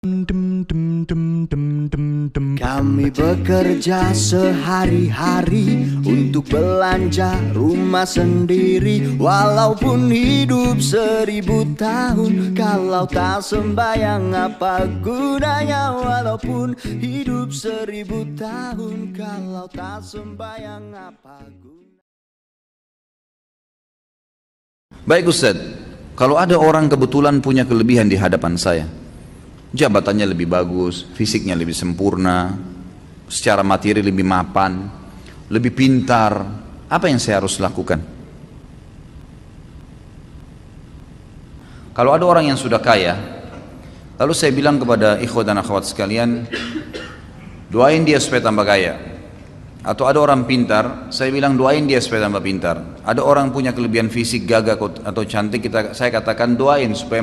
Kami bekerja sehari-hari untuk belanja rumah sendiri. Walaupun hidup 1000 tahun, kalau tak sembayang apa gunanya? Walaupun hidup 1000 tahun, kalau tak sembayang apa gunanya? Baik Ustaz, kalau ada orang kebetulan punya kelebihan di hadapan saya, jabatannya lebih bagus, fisiknya lebih sempurna, secara materi lebih mapan, lebih pintar, apa yang saya harus lakukan? Kalau ada orang yang sudah kaya, lalu saya bilang kepada ikhwat dan akhwat sekalian, doain dia supaya tambah kaya. Atau ada orang pintar, saya bilang doain dia supaya tambah pintar. Ada orang punya kelebihan fisik, gagah atau cantik, saya katakan doain supaya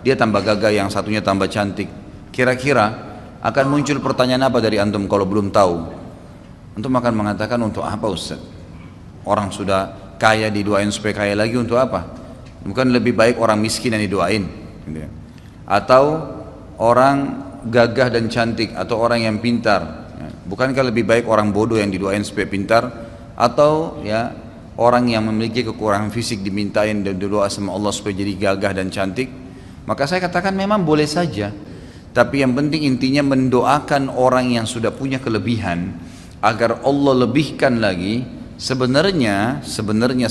dia tambah gagah, yang satunya tambah cantik. Kira-kira akan muncul pertanyaan apa dari antum kalau belum tahu? Antum akan mengatakan, untuk apa Ustaz? Orang sudah kaya didoain supaya kaya lagi untuk apa? Bukan lebih baik orang miskin yang didoain gitu ya. Atau orang gagah dan cantik, atau orang yang pintar, bukankah lebih baik orang bodoh yang didoain supaya pintar? Atau ya orang yang memiliki kekurangan fisik dimintain dan doa sama Allah supaya jadi gagah dan cantik? Maka saya katakan memang boleh saja, tapi yang penting intinya mendoakan orang yang sudah punya kelebihan agar Allah lebihkan lagi. Sebenarnya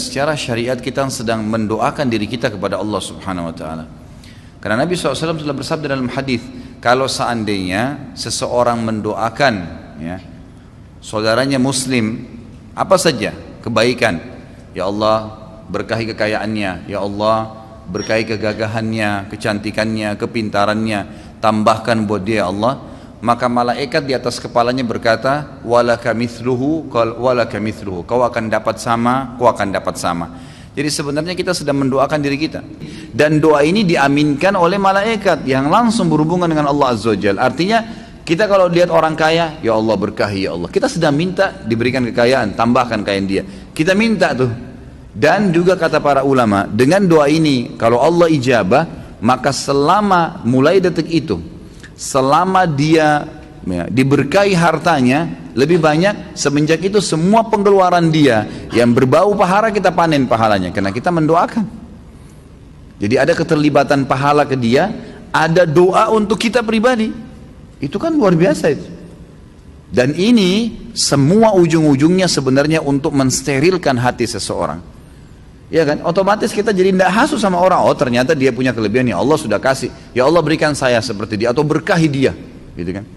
secara syariat kita sedang mendoakan diri kita kepada Allah Subhanahu wa taala. Karena Nabi SAW telah bersabda dalam hadis, kalau seandainya seseorang mendoakan ya saudaranya muslim apa saja kebaikan, ya Allah berkahi kekayaannya, ya Allah berkahi kegagahannya, kecantikannya, kepintarannya, tambahkan buat dia ya Allah, maka malaikat di atas kepalanya berkata, walaka mithluhu, kau akan dapat sama, kau akan dapat sama. Jadi sebenarnya kita sedang mendoakan diri kita, dan doa ini diaminkan oleh malaikat yang langsung berhubungan dengan Allah Azza wa Jalla. Artinya kita kalau lihat orang kaya, ya Allah berkahi ya Allah, kita sedang minta diberikan kekayaan, tambahkan kekayaan dia, kita minta tuh. Dan juga kata para ulama, dengan doa ini kalau Allah ijabah, maka selama mulai detik itu, selama dia diberkahi hartanya lebih banyak, semenjak itu semua pengeluaran dia yang berbau pahala kita panen pahalanya, karena kita mendoakan. Jadi ada keterlibatan pahala ke dia, ada doa untuk kita pribadi. Itu kan luar biasa itu. Dan ini semua ujung-ujungnya sebenarnya untuk mensterilkan hati seseorang. Ya kan, otomatis kita jadi tidak hasu sama orang. Oh ternyata dia punya kelebihan, ya Allah sudah kasih, ya Allah berikan saya seperti dia, atau berkahi dia, gitu kan.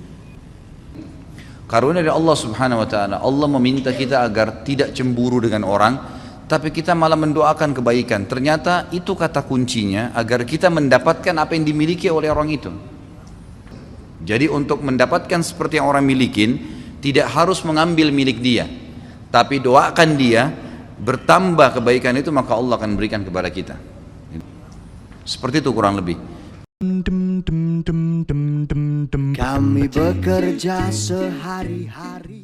Karunia dari Allah Subhanahu wa taala, Allah meminta kita agar tidak cemburu dengan orang, tapi kita malah mendoakan kebaikan. Ternyata itu kata kuncinya agar kita mendapatkan apa yang dimiliki oleh orang itu. Jadi untuk mendapatkan seperti yang orang milikin, tidak harus mengambil milik dia, tapi doakan dia, bertambah kebaikan itu, maka Allah akan berikan kepada kita. Seperti itu kurang lebih. Kami bekerja sehari-hari.